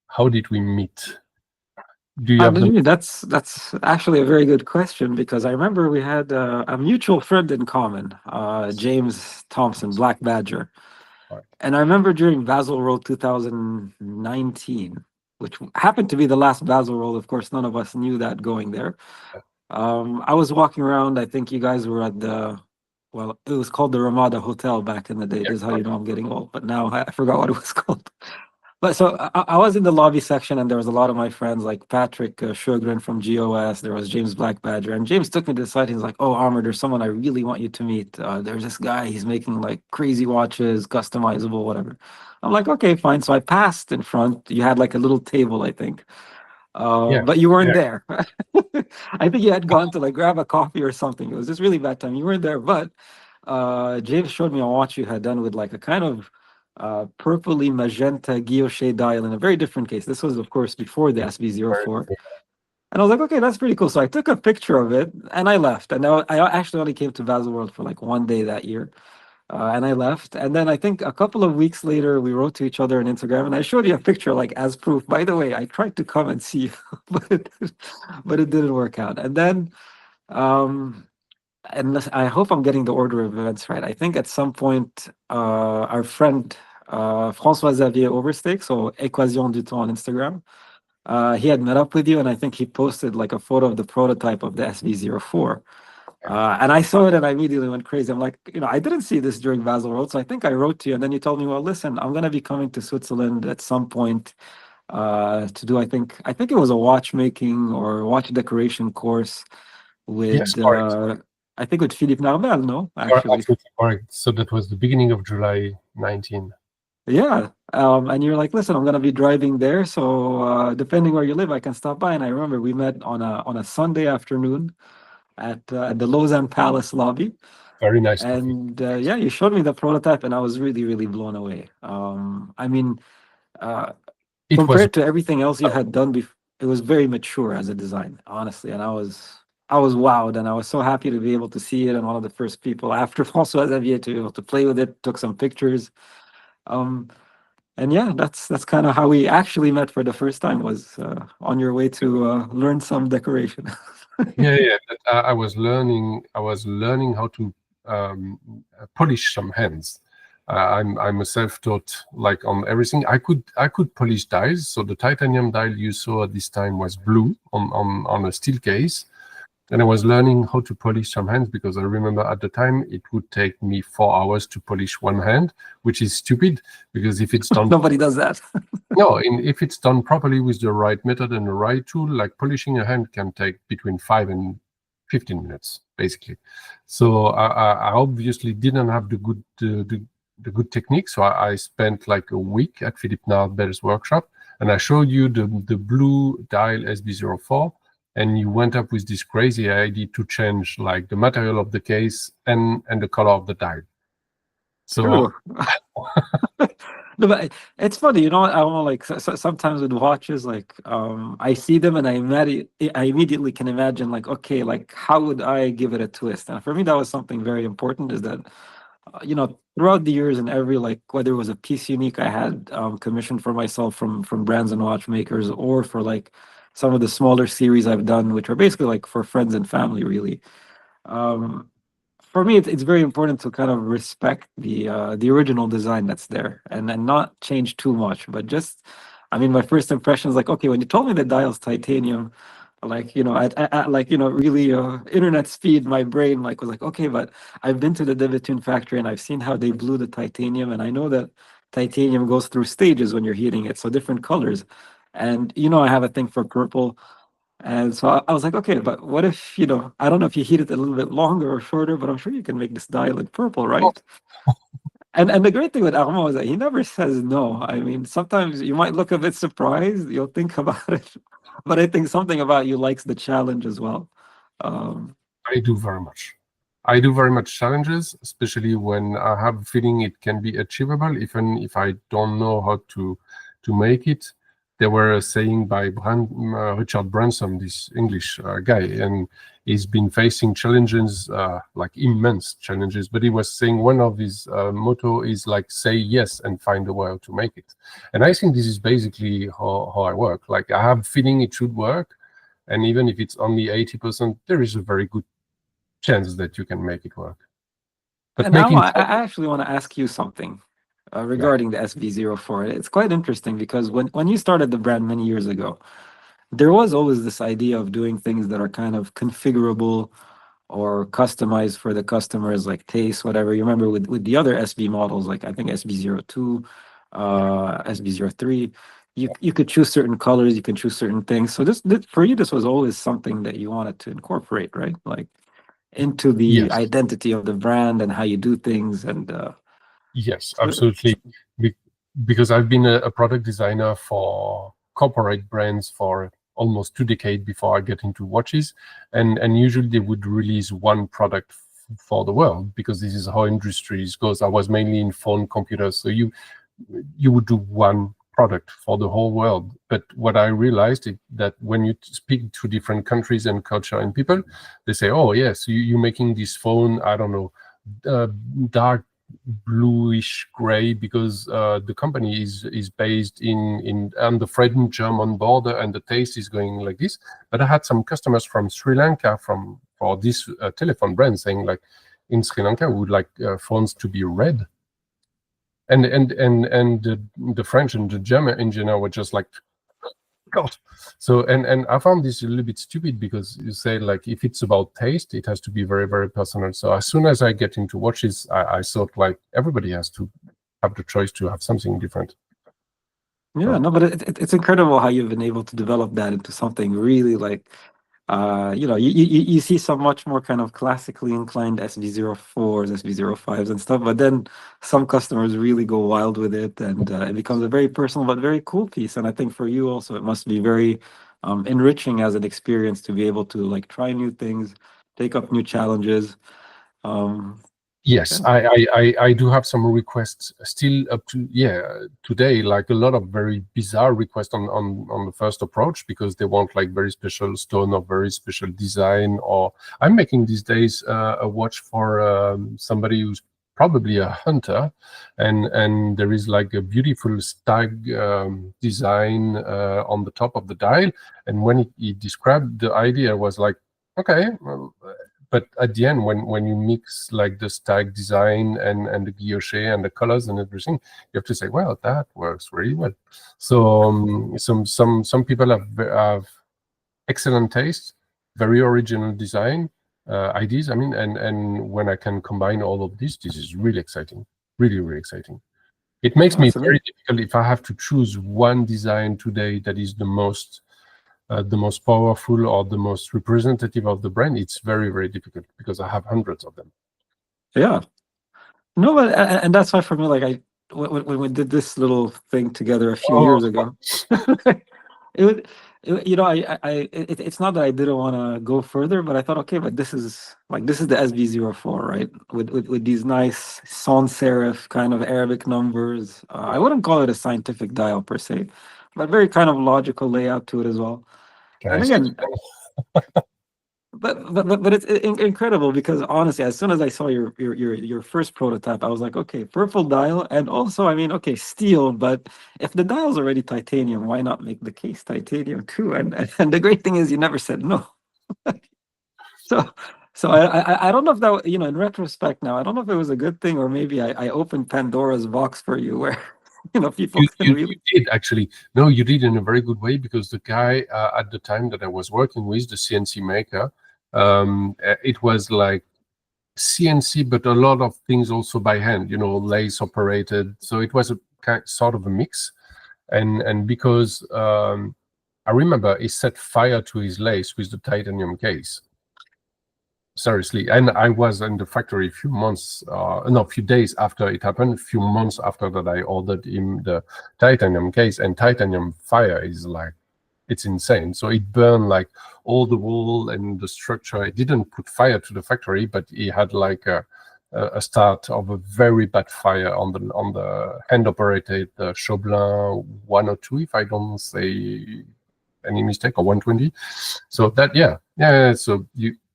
how did we meet? Do you have That's actually a very good question, because I remember we had a mutual friend in common, James Thompson, Black Badger. And I remember during Basel World 2019, which happened to be the last Basel World. Of course, none of us knew that going there. I was walking around. I think you guys were at well, it was called the Ramada Hotel back in the day. This is how you know I'm getting old. But now I forgot what it was called. But so I was in the lobby section, and there was a lot of my friends, like Patrick Sjogren from GOS. There was James Black Badger, and James took me to the side. He's like, "Oh, Amr, there's someone I really want you to meet. There's this guy. He's making like crazy watches, customizable, whatever." I'm like, "Okay, fine." So I passed in front. You had like a little table, I think, but you weren't there. I think you had gone to like grab a coffee or something. It was just really bad time. You weren't there, but James showed me a watch you had done with like a kind of purpley magenta guilloche dial in a very different case. This was, of course, before the SB04. And I was like, okay, that's pretty cool. So I took a picture of it and I left. And I actually only came to Basel World for like one day that year. And I left. And then I think a couple of weeks later, we wrote to each other on Instagram, and I showed you a picture like as proof. By the way, I tried to come and see you, but it didn't work out. And then, and I hope I'm getting the order of events right. I think at some point, our friend François Xavier Overstake, so Équation du Temps on Instagram, he had met up with you, and I think he posted like a photo of the prototype of the SB04. And I saw it and I immediately went crazy. I'm like, I didn't see this during Basel World. So I think I wrote to you, and then you told me, well, listen, I'm going to be coming to Switzerland at some point to do, I think it was a watchmaking or watch decoration course with, I think with Philippe Narbel, no? Actually. Absolutely correct. So that was the beginning of July 19. Yeah. And you're like, listen, I'm going to be driving there. So depending where you live, I can stop by. And I remember we met on a Sunday afternoon at the Lausanne Palace lobby. Very nice. And yeah, you showed me the prototype, and I was really, really blown away. I mean, compared to everything else you had done before, it was very mature as a design, honestly. And I was wowed, and I was so happy to be able to see it. And one of the first people after François Xavier to be able to play with it, took some pictures. And yeah, that's kind of how we actually met for the first time, was on your way to learn some decoration. Yeah. I was learning how to polish some hands. I'm a self-taught, like on everything. I could polish dials. So the titanium dial you saw at this time was blue on a steel case. And I was learning how to polish some hands, because I remember at the time it would take me 4 hours to polish one hand, which is stupid, because if it's done nobody does that. No, if it's done properly with the right method and the right tool, like polishing a hand can take between 5 and 15 minutes, basically. So I obviously didn't have the good technique. So I spent like a week at Philippe Narbel's workshop, and I showed you the blue dial SB04. And you went up with this crazy idea to change like the material of the case and the color of the dial. So no, but it's funny, I don't like sometimes with watches, like I see them and I immediately can imagine like, okay, like how would I give it a twist? And for me, that was something very important, is that throughout the years, and every, like, whether it was a piece unique I had commissioned for myself from brands and watchmakers, or for like some of the smaller series I've done, which are basically like for friends and family, really. For me, it's very important to kind of respect the original design that's there, and not change too much. But just, I mean, my first impression is like, okay, when you told me the dial's titanium, like, at like, really internet speed, my brain like was like, okay, but I've been to the Debitune factory and I've seen how they blew the titanium, and I know that titanium goes through stages when you're heating it, so different colors. And I have a thing for purple. And so I was like, okay, but what if, I don't know if you heat it a little bit longer or shorter, but I'm sure you can make this dial in purple, right? And the great thing with Armand is that he never says no. I mean, sometimes you might look a bit surprised, you'll think about it, but I think something about you likes the challenge as well. I do very much. I do very much challenges, especially when I have a feeling it can be achievable, even if I don't know how to make it. There were a saying by Richard Branson, this English guy, and he's been facing challenges, like immense challenges, but he was saying one of his motto is like, say yes and find a way to make it. And I think this is basically how I work. Like, I have a feeling it should work, and even if it's only 80%, there is a very good chance that you can make it work. But And now I actually want to ask you something regarding the SB04. It's quite interesting because when you started the brand many years ago, there was always this idea of doing things that are kind of configurable or customized for the customers, like taste, whatever. You remember with the other SB models, like I think SB02, SB03, you could choose certain colors, you can choose certain things. So this for you, this was always something that you wanted to incorporate, right? Like into the identity of the brand and how you do things. And yes, absolutely. Because I've been a product designer for corporate brands for almost 2 decades before I get into watches, and usually they would release one product for the world, because this is how industries goes. I was mainly in phone computers, so you would do one product for the whole world. But what I realized is that when you speak to different countries and culture and people, they say, oh yes, you're making this phone, I don't know, dark bluish gray, because the company is based on the French-German border, and the taste is going like this. But I had some customers from Sri Lanka for this telephone brand saying, like, in Sri Lanka we would like phones to be red, and the French and the German engineer were just like, God. So and I found this a little bit stupid, because you say, like, if it's about taste, it has to be very, very personal. So as soon as I get into watches, I thought, like, everybody has to have the choice to have something different. Yeah, no, but it's incredible how you've been able to develop that into something really, like, you see some much more kind of classically inclined SB04s, SB05s and stuff, but then some customers really go wild with it, and it becomes a very personal but very cool piece. And I think for you also, it must be very enriching as an experience to be able to, like, try new things, take up new challenges. Yes, I do have some requests still up to today, like a lot of very bizarre requests on the first approach, because they want, like, very special stone or very special design. Or I'm making these days a watch for somebody who's probably a hunter, and there is, like, a beautiful stag design on the top of the dial. And when he described the idea, was like, okay, well, but at the end, when you mix, like, the stag design and the guilloche and the colors and everything, you have to say, well, that works really well. So some people have excellent taste, very original design ideas. I mean, and when I can combine all of this is really exciting, really, really exciting. It makes me very difficult if I have to choose one design today that is the most powerful or the most representative of the brand. It's very, very difficult, because I have hundreds of them. Yeah. No, but and that's why for me, like, when we did this little thing together a few years ago, it's not that I didn't want to go further, but I thought, okay, but this is the SB04, right? With these nice sans serif kind of Arabic numbers. I wouldn't call it a scientific dial per se, but very kind of logical layout to it as well. And again, but it's incredible, because honestly, as soon as I saw your first prototype, I was like, okay, purple dial, and also, I mean, okay, steel, but if the dial's already titanium, why not make the case titanium too? And the great thing is, you never said no. So I don't know if that, in retrospect now, I don't know if it was a good thing, or maybe I opened Pandora's box for you, where people can really. You did, actually. No, you did in a very good way, because the guy at the time that I was working with, the CNC maker, it was like CNC, but a lot of things also by hand, lace operated. So it was sort of a mix. And because I remember he set fire to his lace with the titanium case. Seriously. And I was in the factory a few days after it happened, a few months after that, I ordered him the titanium case. And titanium fire is like, it's insane. So it burned, like, all the wool and the structure. It didn't put fire to the factory, but he had, like, a start of a very bad fire on the hand-operated Chaublin 102, if I don't say any mistake, or 120. So that, so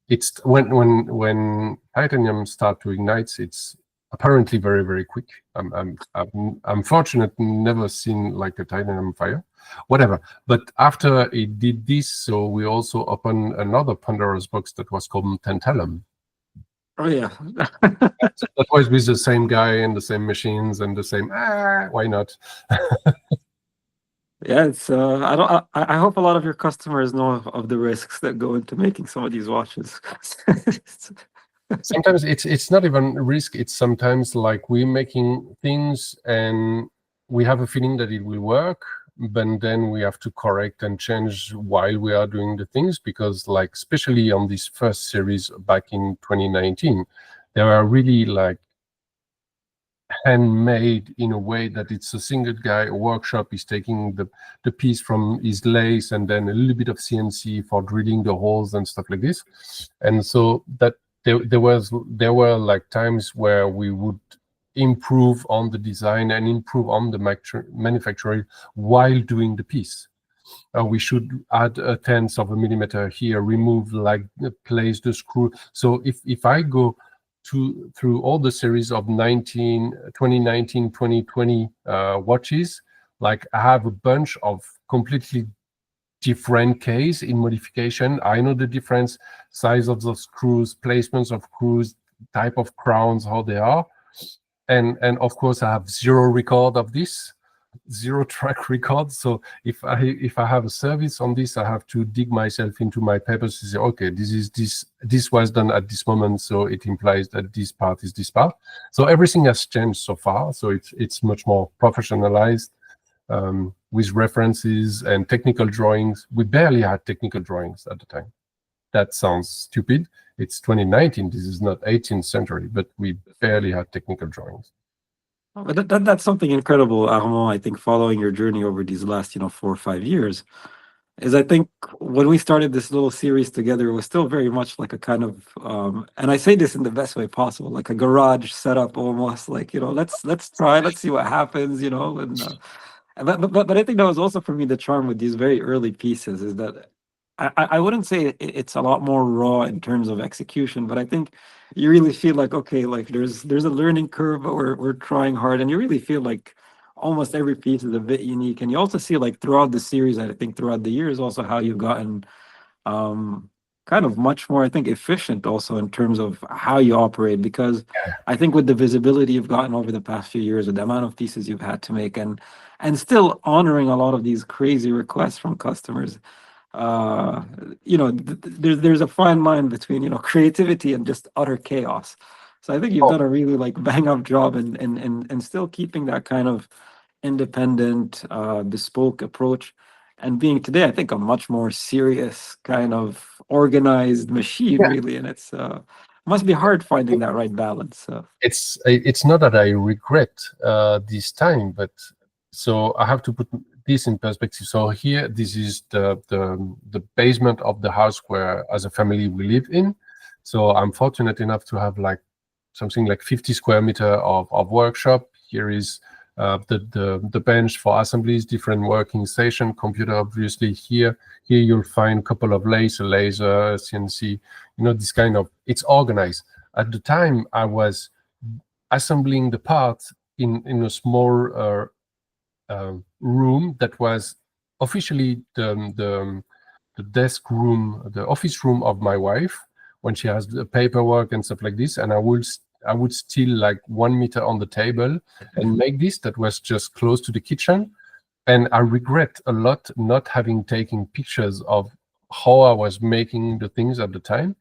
it's when titanium start to ignite, it's apparently very, very quick. I'm fortunate, never seen like a titanium fire, whatever. But after it did this, so we also opened another Pandora's box that was called tantalum. Oh yeah. That was with the same guy and the same machines and the same, why not? Yeah, it's I hope a lot of your customers know of the risks that go into making some of these watches. Sometimes it's not even risk, it's sometimes like we're making things and we have a feeling that it will work, but then we have to correct and change while we are doing the things, because like especially on this first series back in 2019, they are really like handmade in a way that it's a single guy, a workshop is taking the piece from his lathe and then a little bit of CNC for drilling the holes and stuff like this. And so that there were like times where we would improve on the design and improve on the manufacturing while doing the piece. We should add a tenth of a millimeter here, remove, like, place the screw. So if I go through all the series of 2019, 2020 watches, like I have a bunch of completely different case in modification. I know the difference, size of the screws, placements of screws, type of crowns, how they are. And of course I have zero record of this, zero track record. So if I have a service on this, I have to dig myself into my papers to say, okay, this was done at this moment, so it implies that this part is this part. So everything has changed so far. So it's much more professionalized, with references and technical drawings. We barely had technical drawings at the time. That sounds stupid. It's 2019. This is not 18th century, but we barely had technical drawings. But that's something incredible, Armand. I think following your journey over these last 4 or 5 years, is I think when we started this little series together, it was still very much like a kind of and I say this in the best way possible, like a garage setup almost, like let's try, let's see what happens, and but I think that was also for me the charm with these very early pieces, is that I wouldn't say it's a lot more raw in terms of execution, but I think you really feel like, okay, like there's a learning curve, but we're trying hard, and you really feel like almost every piece is a bit unique. And you also see, like, throughout the series, I think throughout the years also, how you've gotten kind of much more, I think, efficient also in terms of how you operate, because I think with the visibility you've gotten over the past few years, with the amount of pieces you've had to make, and still honoring a lot of these crazy requests from customers, there's a fine line between creativity and just utter chaos. So I think you've done a really like bang up job and still keeping that kind of independent, bespoke approach, and being today, I think, a much more serious kind of organized machine, really. And it's must be hard finding that right balance. It's not that I regret this time, but so I have to put this in perspective. So here, this is the basement of the house where, as a family, we live in. So I'm fortunate enough to have like something like 50 square meter of workshop. Here is the bench for assemblies, different working station, computer, obviously. Here you'll find a couple of laser, CNC, this kind of, it's organized. At the time, I was assembling the parts in a small room that was officially the desk room, the office room of my wife, when she has the paperwork and stuff like this. And I would steal like 1 meter on the table and make this. That was just close to the kitchen. And I regret a lot not having taken pictures of how I was making the things at the time,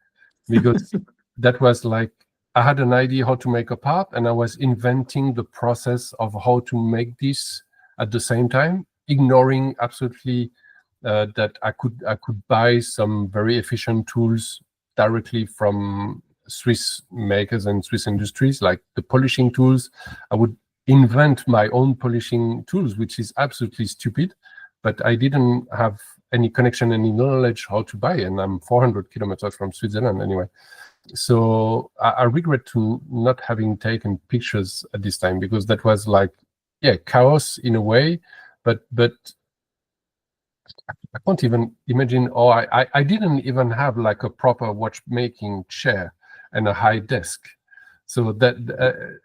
because that was like, I had an idea how to make a part, and I was inventing the process of how to make this at the same time, ignoring absolutely that I could buy some very efficient tools directly from Swiss makers and Swiss industries, like the polishing tools. I would invent my own polishing tools, which is absolutely stupid, but I didn't have any connection, any knowledge how to buy, and I'm 400 kilometers from Switzerland anyway. So I regret to not having taken pictures at this time, because that was like, yeah, chaos in a way, but I can't even imagine, or I didn't even have like a proper watchmaking chair and a high desk. So that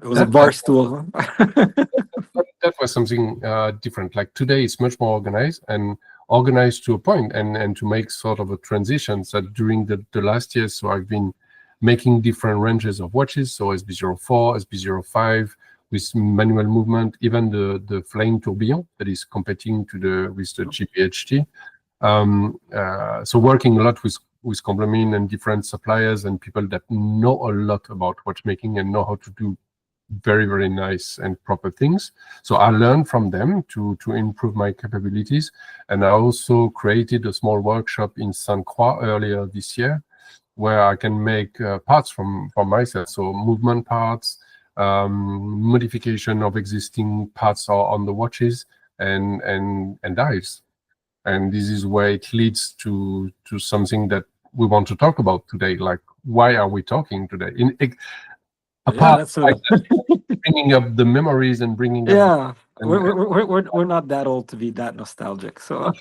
It was a bar stool. that was something different. Like today, it's much more organized to a point, and to make sort of a transition. So during the last years, so I've been making different ranges of watches. So SB04, SB05 with manual movement, even the Flame Tourbillon that is competing with the GPHT. So working a lot with Complement and different suppliers and people that know a lot about watchmaking and know how to do very, very nice and proper things. So I learned from them to improve my capabilities. And I also created a small workshop in Sainte Croix earlier this year, where I can make parts from myself. So movement parts, modification of existing parts on the watches, and dives. And this is where it leads to something that we want to talk about today. Like, why are we talking today? Apart from bringing up the memories and bringing up, we're not that old to be that nostalgic, so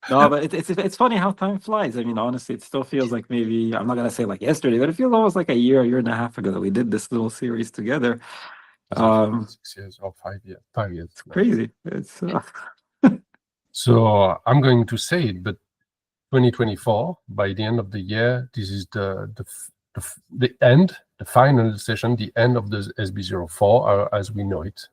no, but it's funny how time flies. I mean, honestly, it still feels like, maybe, I'm not gonna say like yesterday, but it feels almost like a year and a half ago that we did this little series together. 6 years or 5 years. 5 years. It's crazy. It's so I'm going to say it, but 2024, by the end of the year, this is the end, the final session, the end of the SB04 as we know it.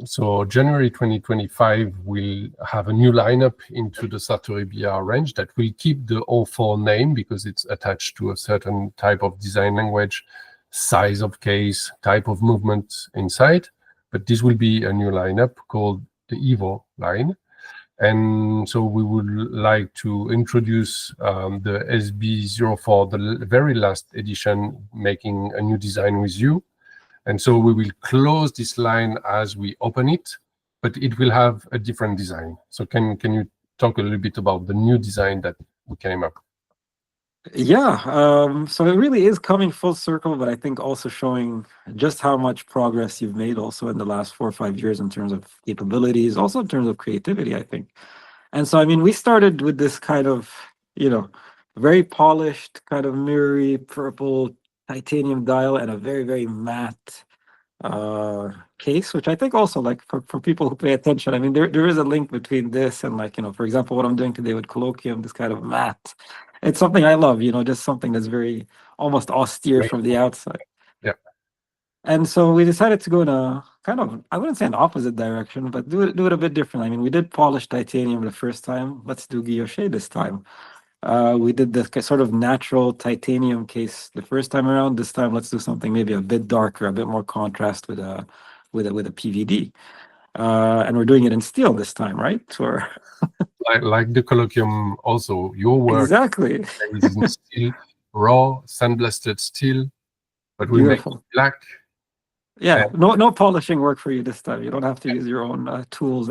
So January 2025, we'll have a new lineup into the Sartory Billard range that will keep the 04 name, because it's attached to a certain type of design language, size of case, type of movement inside. But this will be a new lineup called the Evo line. And so we would like to introduce the SB04, the very last edition, making a new design with you. And so we will close this line as we open it, but it will have a different design. So can you talk a little bit about the new design that we came up? Yeah, so it really is coming full circle, but I think also showing just how much progress you've made also in the last 4 or 5 years in terms of capabilities, also in terms of creativity, I think. And so, I mean, we started with this kind of, very polished, kind of mirrory purple titanium dial and a very, very matte case, which I think also, like, for people who pay attention, I mean, there is a link between this and, like, for example, what I'm doing today with Colloquium, this kind of matte. It's something I love, just something that's very almost austere from the outside. Yeah. And so we decided to go in a kind of, I wouldn't say an opposite direction, but do it a bit different. I mean, we did polished titanium the first time. Let's do guilloche this time. We did the sort of natural titanium case the first time around. This time, let's do something maybe a bit darker, a bit more contrast with a PVD. And we're doing it in steel this time, right? Or like the Colloquium, also your work exactly is in steel, raw sandblasted steel, but we make it black. Yeah, no polishing work for you this time. You don't have to use your own tools.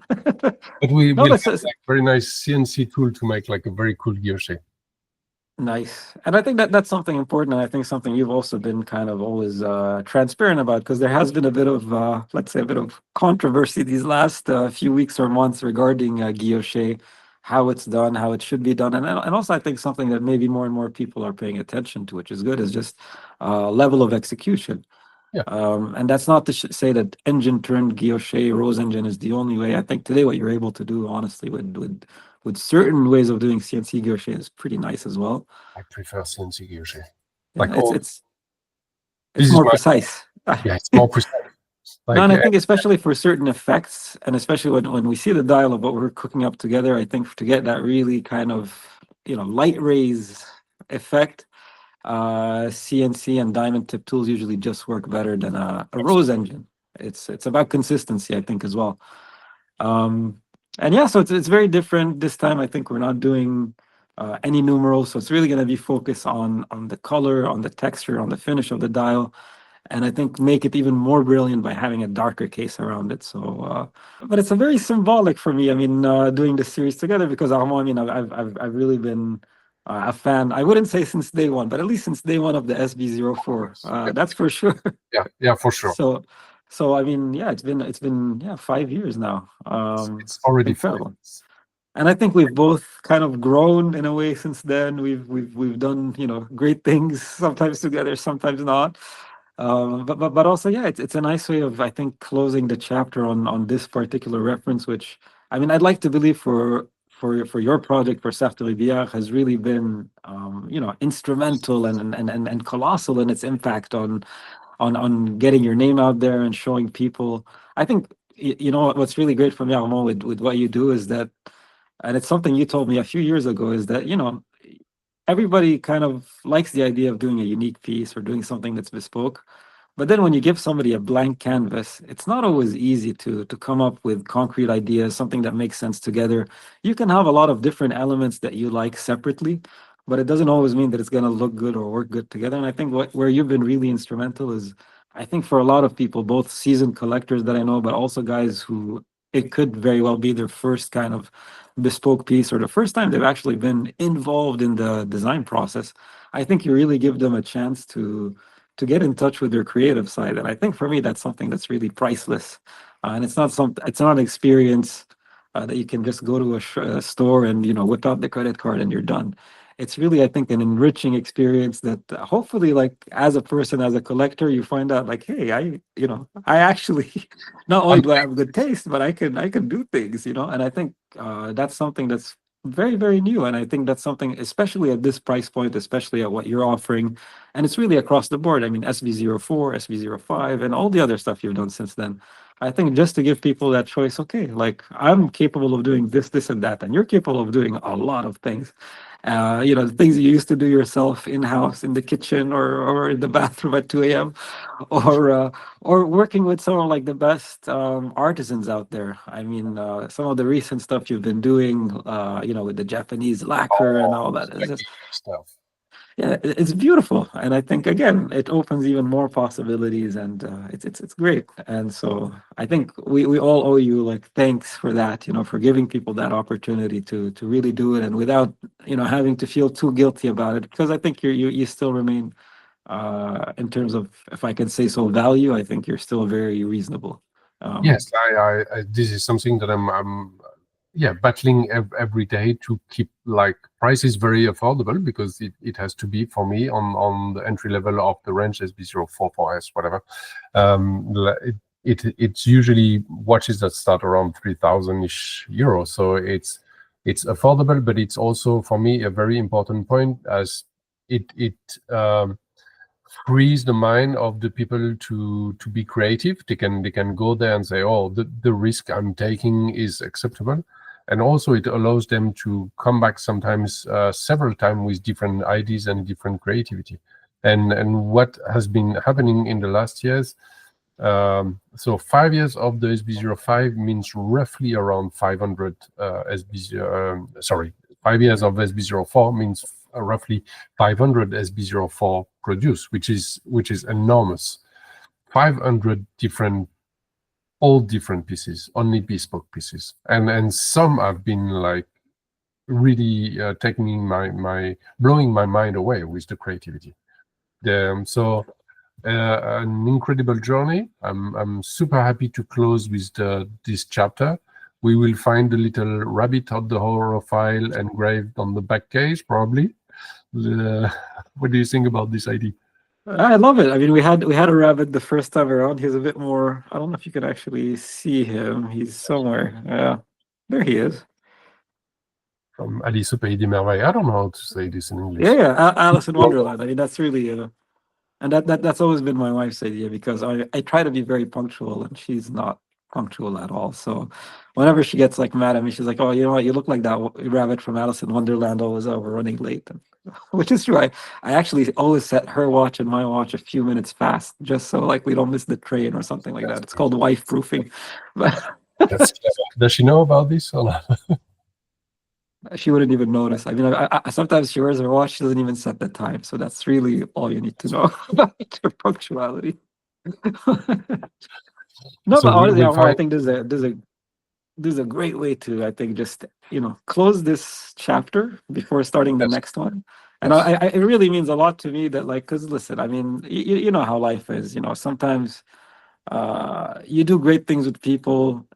But we will have like very nice CNC tool to make like a very cool guilloche. Nice. And I think that's something important, and I think something you've also been kind of always transparent about, because there has been a bit of, let's say, a bit of controversy these last few weeks or months regarding guilloche, how it's done, how it should be done. And also I think something that maybe more and more people are paying attention to, which is good, is just level of execution. Yeah. And that's not to say that engine-turned guilloche, rose engine is the only way. I think today what you're able to do, honestly, with certain ways of doing CNC guilloche is pretty nice as well. I prefer CNC guilloche. Like it's more precise. Yeah, it's more precise. Like, and I think especially for certain effects, and especially when we see the dial of what we're cooking up together, I think to get that really kind of light rays effect, CNC and diamond tip tools usually just work better than a rose engine. It's about consistency, I think, as well. And yeah, so it's very different this time. I think we're not doing any numerals, so it's really going to be focused on the color, on the texture, on the finish of the dial, and I think make it even more brilliant by having a darker case around it. So, but it's a very symbolic for me. I mean, doing this series together, because Armand, I mean, I've really been a fan. I wouldn't say since day one, but at least since day one of the SB04. That's for sure. Yeah, for sure. So I mean, yeah, it's been 5 years now. It's already Incredible. And I think we've both kind of grown in a way since then. We've done, great things, sometimes together, sometimes not. But also, yeah, it's a nice way of, I think, closing the chapter on this particular reference, which, I mean, I'd like to believe for your project, for Sartory Billard, has really been instrumental and colossal in its impact on getting your name out there and showing people. I think what's really great from Armand with what you do is that, and it's something you told me a few years ago, is that everybody kind of likes the idea of doing a unique piece or doing something that's bespoke. But then when you give somebody a blank canvas, it's not always easy to come up with concrete ideas, something that makes sense together. You can have a lot of different elements that you like separately, but it doesn't always mean that it's going to look good or work good together. And I think where you've been really instrumental is, I think for a lot of people, both seasoned collectors that I know, but also guys who it could very well be their first kind of bespoke piece or the first time they've actually been involved in the design process. I think you really give them a chance to get in touch with their creative side. And I think for me, that's something that's really priceless. And it's not an experience that you can just go to a store and, whip out the credit card and you're done. It's really, I think, an enriching experience that hopefully, like, as a person, as a collector, you find out like, hey, I actually, not only do I have good taste, but I can do things, and I think that's something that's very, very new. And I think that's something, especially at this price point, especially at what you're offering, and it's really across the board. I mean, SB04, SB05, and all the other stuff you've done since then. I think just to give people that choice, okay, like I'm capable of doing this, this, and that, and you're capable of doing a lot of things. The things you used to do yourself in-house in the kitchen or in the bathroom at 2 a.m. or working with some of like the best artisans out there. I mean, some of the recent stuff you've been doing, with the Japanese lacquer and all that. It's just, stuff. yeah, it's beautiful, and I think again it opens even more possibilities, and it's great. And so I think we all owe you like thanks for that, for giving people that opportunity to really do it, and without having to feel too guilty about it, because I think you still remain, in terms of, if I can say so, value. I think you're still very reasonable. Yes, I this is something that I'm battling every day to keep like prices very affordable, because it has to be for me on the entry level of the range SB04, 4S, whatever. It's usually watches that start around 3,000-ish euros, so it's affordable, but it's also for me a very important point, as it frees the mind of the people to be creative. They can go there and say, oh, the risk I'm taking is acceptable. And also it allows them to come back sometimes, several times, with different ideas and different creativity. And what has been happening in the last years, so 5 years of the SB05 means roughly around 500 5 years of SB04 means roughly 500 SB04 produced, which is enormous. 500 all different pieces, only bespoke pieces, and some have been like really blowing my mind away with the creativity. So an incredible journey. I'm super happy to close with this chapter. We will find the little rabbit of the Horophile engraved on the back case, probably. What do you think about this idea? I love it. I mean, we had a rabbit the first time around. He's a bit more. I don't know if you can actually see him. He's somewhere. Yeah, there he is. From Alice au Pays des Merveilles. I don't know how to say this in English. Yeah, Alice in Wonderland. I mean, that's really, and that's always been my wife's idea, because I try to be very punctual, and she's not punctual at all. So whenever she gets like mad at me, she's like, "Oh, you know what? You look like that rabbit from Alice in Wonderland, always over running late." Which is true. I actually always set her watch and my watch a few minutes fast, just so like we don't miss the train or something like that. It's called wife proofing. That's clever. Does she know about this or not? She wouldn't even notice. I mean, I sometimes she wears her watch, she doesn't even set the time. So that's really all you need to know about her punctuality. No, So but honestly, we'll I think there's a this is a great way to, I think, just close this chapter before starting the Yes, next one. And yes. it really means a lot to me that, like, because listen, I mean, you know how life is. Sometimes you do great things with people.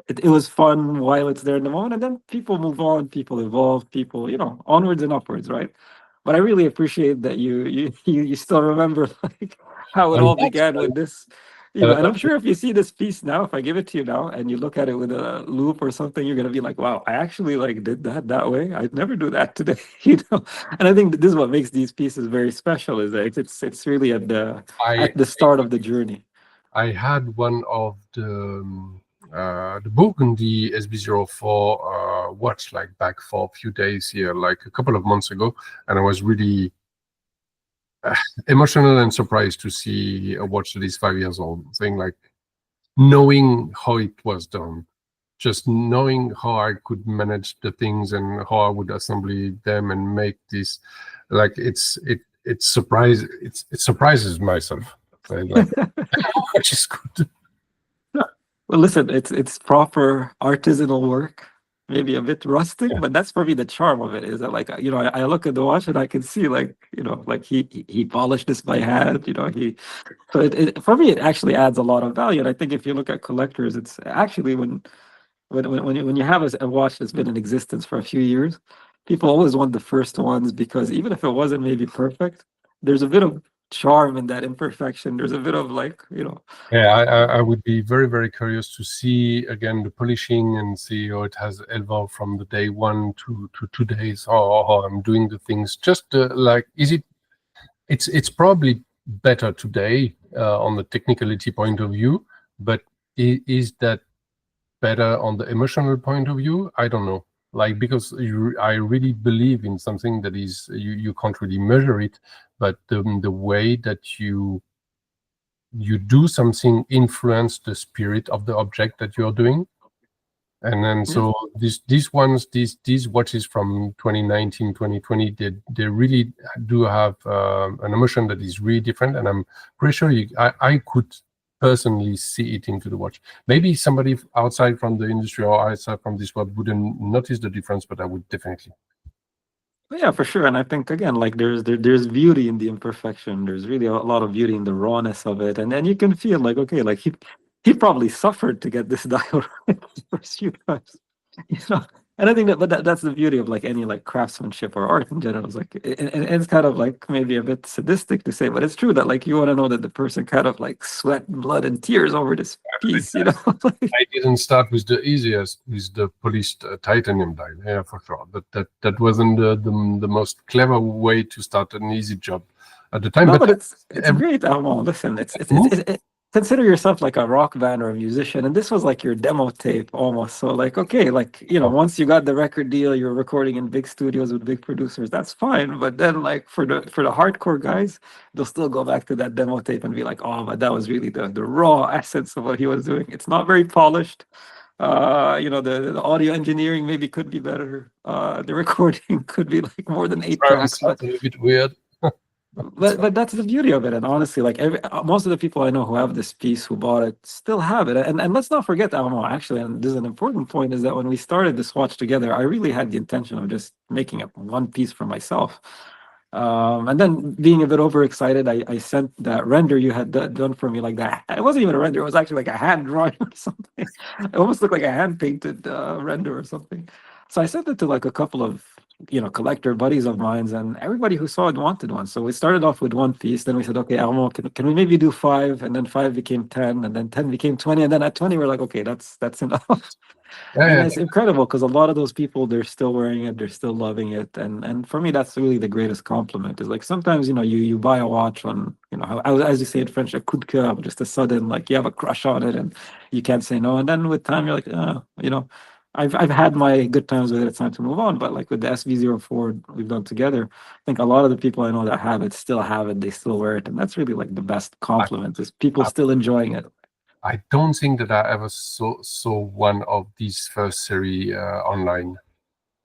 It was fun while it's there in the moment, and then people move on, people evolve, people, onwards and upwards, right? But I really appreciate that you still remember like how it And all began with this. uh, And I'm sure if you see this piece now, if I give it to you now and you look at it with a loop or something, you're gonna be like, wow, I actually like did that way. I'd never do that today, And I think that this is what makes these pieces very special, is that it's really at the I at the start of the journey. I had one of the Burgundy SB04 watch like back for a few days here, like a couple of months ago, and I was really emotional and surprised to see a watch that is 5 years old. Thing like knowing how it was done, just knowing how I could manage the things and how I would assemble them and make this, like it surprises myself, like which is good. Well, listen, it's proper artisanal work, maybe a bit rustic, Yeah. but that's for me the charm of it. Is that like I look at the watch and I can see like like he polished this by hand. So for me it actually adds a lot of value. And I think if you look at collectors, it's actually when you have a watch that's been in existence for a few years, people always want the first ones because even if it wasn't maybe perfect, there's a bit of charm in that imperfection. There's a bit of like Yeah, I would be very, very curious to see again the polishing and see how it has evolved from the day one to 2 days, how I'm doing the things. Just like, it's probably better today on the technicality point of view, but is that better on the emotional point of view? I don't know. Like, because I really believe in something that is, you can't really measure it, but the way that you do something influence the spirit of the object that you're doing. And then yeah. so these watches from 2019, 2020, they really do have an emotion that is really different. And I'm pretty sure I could personally see it into the watch. Maybe somebody outside from the industry or outside from this world wouldn't notice the difference, but I would definitely. Yeah, for sure. And I think again, like there's beauty in the imperfection. There's really a lot of beauty in the rawness of it. And then you can feel like, okay, like he probably suffered to get this dial right the first few times. You know? And I think that's the beauty of like any like craftsmanship or art in general. It's like and it's kind of like maybe a bit sadistic to say, but it's true that like you want to know that the person kind of like sweat and blood and tears over this piece, Like, I didn't start with the easiest, with the polished titanium dial. Yeah, for sure. That wasn't the most clever way to start an easy job at the time. no, But but it's every great. Listen, move, consider yourself like a rock band or a musician, and this was like your demo tape almost. So like, okay, like once you got the record deal, you're recording in big studios with big producers. That's fine. But then like for the hardcore guys, they'll still go back to that demo tape and be like, oh, but that was really the raw essence of what he was doing. It's not very polished. The audio engineering maybe could be better. The recording could be like more than 8 tracks, sounds a little bit weird. but that's the beauty of it. And honestly, like most of the people I know who have this piece, who bought it, still have it. And let's not forget, Almo, actually, and this is an important point, is that when we started this watch together, I really had the intention of just making up one piece for myself. And then being a bit overexcited, I sent that render you had done for me, like that. It wasn't even a render; it was actually like a hand drawing or something. It almost looked like a hand painted render or something. So I sent it to like a couple of collector buddies of mine, and everybody who saw it wanted one. So we started off with one piece. Then we said, okay, Almo, can we maybe do five? And then five became 10, and then 10 became 20, and then at 20 we're like, okay, that's enough. And Yeah, it's incredible because a lot of those people, they're still wearing it, they're still loving it, and for me that's really the greatest compliment. Is like sometimes you buy a watch on as you say in French, a coup de cœur, just a sudden, like you have a crush on it and you can't say no, and then with time you're like, I've had my good times with it. It's time to move on. But like with the SB04 we've done together, I think a lot of the people I know that have it still have it. They still wear it, and that's really like the best compliment, is people I, still enjoying it. I don't think that I ever saw one of these first series online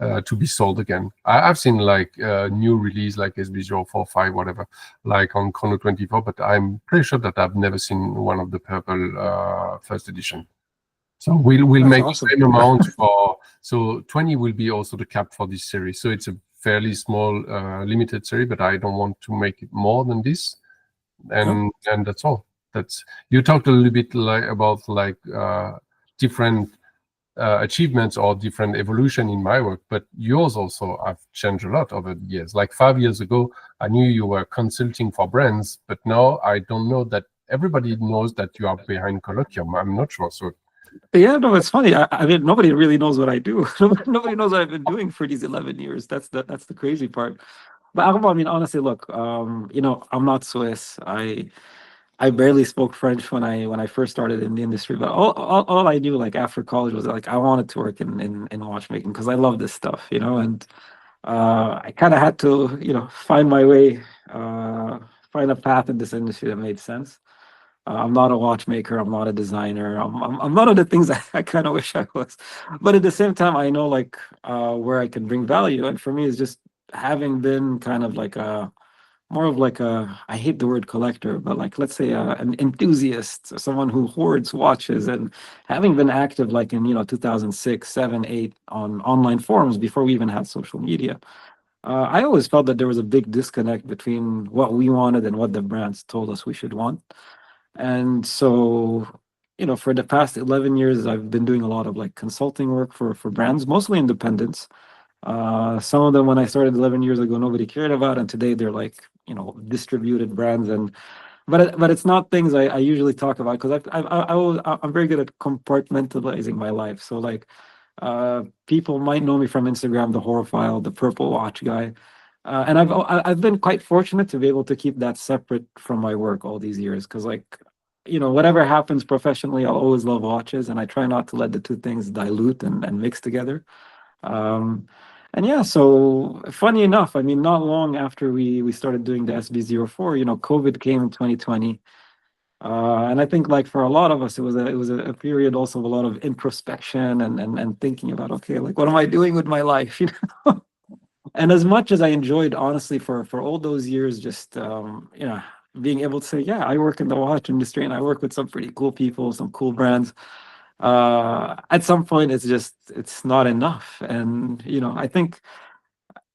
to be sold again. I've seen like new release like SB04, 5, whatever, like on Chrono 24, but I'm pretty sure that I've never seen one of the purple first edition. So we'll That's make awesome. the same amount for, so 20 will be also the cap for this series. So it's a fairly small limited series, but I don't want to make it more than this. And that's all. That's, you talked a little bit about different achievements or different evolution in my work, but yours also have changed a lot over the years. Like 5 years ago, I knew you were consulting for brands, but now I don't know that everybody knows that you are behind Colloquium. I'm not sure. So Yeah, no, it's funny. I mean, nobody really knows what I do. Nobody knows what I've been doing for these 11 years. That's the crazy part. But Armand, I mean, honestly, look, I'm not Swiss. I barely spoke French when I first started in the industry. But all I knew, like after college, was like I wanted to work in watchmaking because I love this stuff, and I kind of had to, find my way, find a path in this industry that made sense. I'm not a watchmaker. I'm not a designer. I'm none of the things I kind of wish I was. But at the same time, I know like where I can bring value. And for me, it's just having been kind of like more of like I hate the word collector, but like let's say an enthusiast, someone who hoards watches, and having been active like in 2006, 7, 8 on online forums before we even had social media. I always felt that there was a big disconnect between what we wanted and what the brands told us we should want. And so, for the past 11 years, I've been doing a lot of like consulting work for brands, mostly independents. Some of them, when I started 11 years ago, nobody cared about, and today they're like, distributed brands. But it's not things I usually talk about because I'm very good at compartmentalizing my life. So like, people might know me from Instagram, the Horophile, the purple watch guy. And I've been quite fortunate to be able to keep that separate from my work all these years because like whatever happens professionally, I'll always love watches, and I try not to let the two things dilute and mix together. And yeah, so funny enough, I mean, not long after we started doing the SB04, COVID came in 2020. And I think like for a lot of us, it was a period also of a lot of introspection and thinking about, okay, like what am I doing with my life? And as much as I enjoyed, honestly, for all those years, just being able to say, yeah, I work in the watch industry and I work with some pretty cool people, some cool brands. At some point, it's not enough, and I think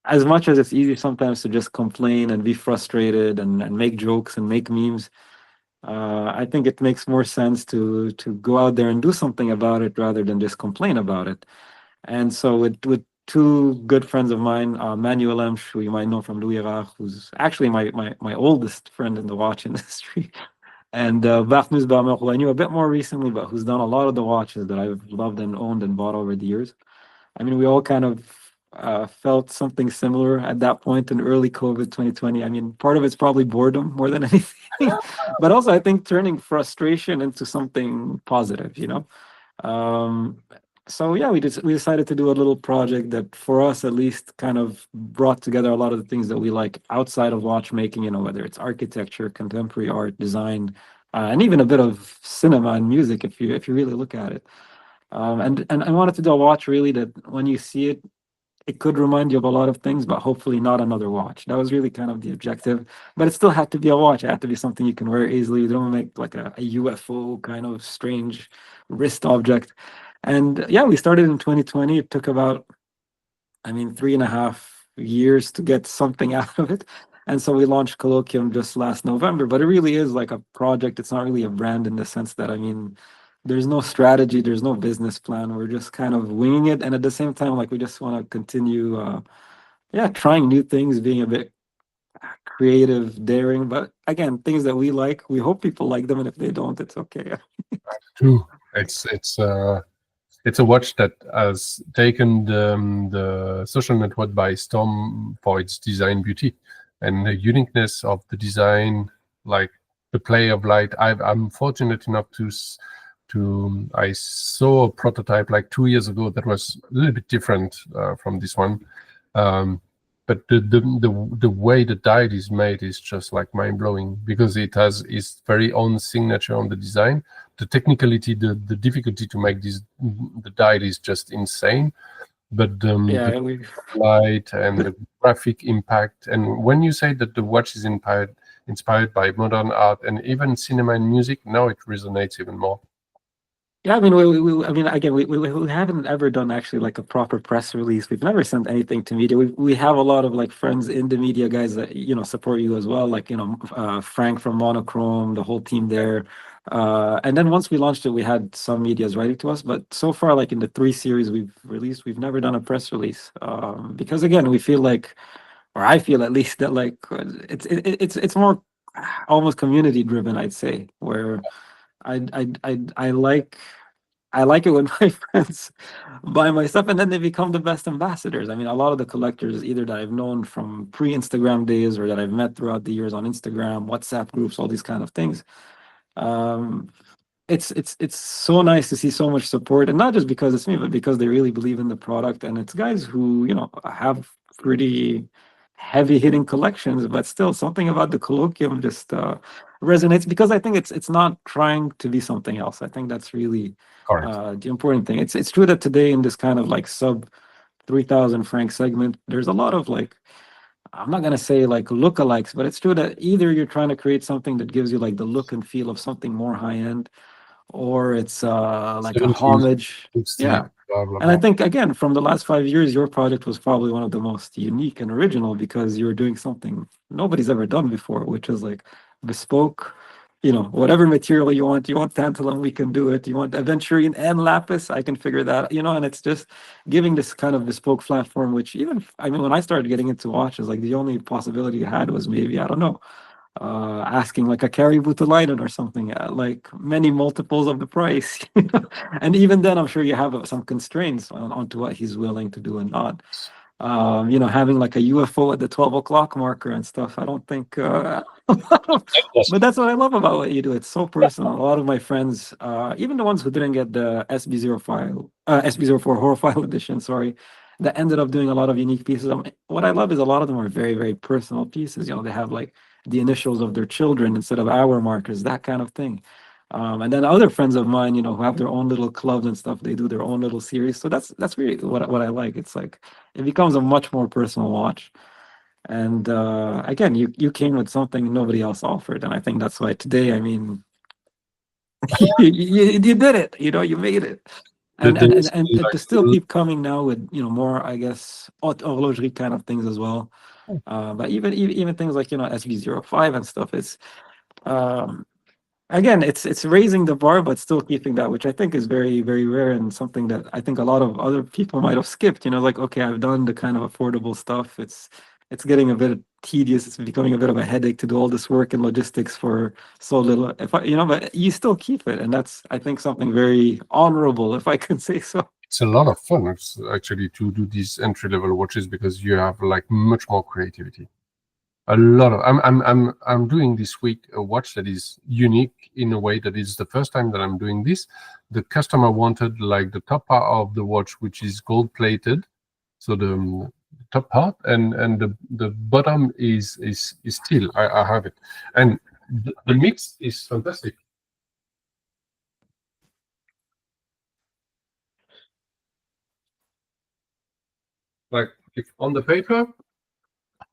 as much as it's easy sometimes to just complain and be frustrated and make jokes and make memes. I think it makes more sense to go out there and do something about it rather than just complain about it. And so with two good friends of mine, Manuel Emsch, who you might know from Louis Rach, who's actually my oldest friend in the watch industry, and Barthnus Barmer, who I knew a bit more recently, but who's done a lot of the watches that I've loved and owned and bought over the years. I mean, we all kind of felt something similar at that point in early COVID 2020. I mean, part of it's probably boredom more than anything, but also I think turning frustration into something positive. Um, so yeah, we decided to do a little project that for us at least kind of brought together a lot of the things that we like outside of watchmaking, whether it's architecture, contemporary art, design, and even a bit of cinema and music if you really look at it. And I wanted to do a watch really that when you see it, it could remind you of a lot of things, but hopefully not another watch. That was really kind of the objective. But it still had to be a watch. It had to be something you can wear easily. You don't make like a UFO kind of strange wrist object. And yeah, we started in 2020. It took about, 3.5 years to get something out of it. And so we launched Colloquium just last November. But it really is like a project. It's not really a brand in the sense that, there's no strategy, there's no business plan. We're just kind of winging it. And at the same time, like we just want to continue, trying new things, being a bit creative, daring. But again, things that we like, we hope people like them. And if they don't, it's okay. true. It's a watch that has taken the social network by storm for its design beauty and the uniqueness of the design, like the play of light. I'm fortunate enough I saw a prototype like 2 years ago that was a little bit different from this one, but the way the dial is made is just like mind-blowing because it has its very own signature on the design. The technicality, the difficulty to make the dial is just insane, but the light and the graphic impact. And when you say that the watch is inspired by modern art and even cinema and music, now it resonates even more. Yeah, I mean, I mean, again, we haven't ever done actually like a proper press release. We've never sent anything to media. We have a lot of like friends in the media, guys that support you as well. Like Frank from Monochrome, the whole team there. And then once we launched it, we had some medias writing to us. But so far, like in the 3 series we've released, we've never done a press release because again, we feel like, or I feel at least that like it's more almost community driven, I'd say, where I like it when my friends buy my stuff and then they become the best ambassadors. I mean, a lot of the collectors either that I've known from pre-Instagram days or that I've met throughout the years on Instagram, WhatsApp groups, all these kind of things. Um, it's so nice to see so much support, and not just because it's me, but because they really believe in the product. And it's guys who have pretty heavy hitting collections, but still something about the colloquium just resonates because I think it's not trying to be something else. I think that's really the important thing. It's true that today in this kind of like sub 3,000 franc segment, there's a lot of like, I'm not gonna say like lookalikes, but it's true that either you're trying to create something that gives you like the look and feel of something more high end, or it's like a 70s, homage. 60s, Yeah. blah, blah, And I blah. think again, from the last 5 years, your project was probably one of the most unique and original because you were doing something nobody's ever done before, which is like bespoke. Whatever material you want tantalum, we can do it. You want aventurine and lapis, I can figure that. And it's just giving this kind of bespoke platform, which even, I mean, when I started getting into watches, like the only possibility you had was maybe, I don't know, asking like a Caribou to Leiden or something at like many multiples of the price. And even then, I'm sure you have some constraints onto what he's willing to do and not. Having like a UFO at the 12 o'clock marker and stuff. I don't think, but that's what I love about what you do. It's so personal. A lot of my friends, even the ones who didn't get the SB04 Horophile edition, sorry, that ended up doing a lot of unique pieces. What I love is a lot of them are very, very personal pieces. They have like the initials of their children instead of hour markers, that kind of thing. And then other friends of mine, who have their own little clubs and stuff, they do their own little series. So that's really what I like. It's like it becomes a much more personal watch. And again, you came with something nobody else offered, and I think that's why today, I mean, you did it. You made it. And to still keep coming now with more, I guess, horlogerie kind of things as well. But even things like SB05 and stuff, it's again, it's raising the bar, but still keeping that, which I think is very, very rare and something that I think a lot of other people might have skipped. Like, okay, I've done the kind of affordable stuff. It's getting a bit tedious. It's becoming a bit of a headache to do all this work and logistics for so little. But you still keep it, and that's, I think, something very honorable, if I can say so. It's a lot of fun, actually, to do these entry-level watches because you have like much more creativity. A lot of I'm doing this week a watch that is unique in a way that is the first time that I'm doing this. The customer wanted like the top part of the watch, which is gold plated, so the top part, and the bottom is steel. I have it, and the mix is fantastic. Like if on the paper.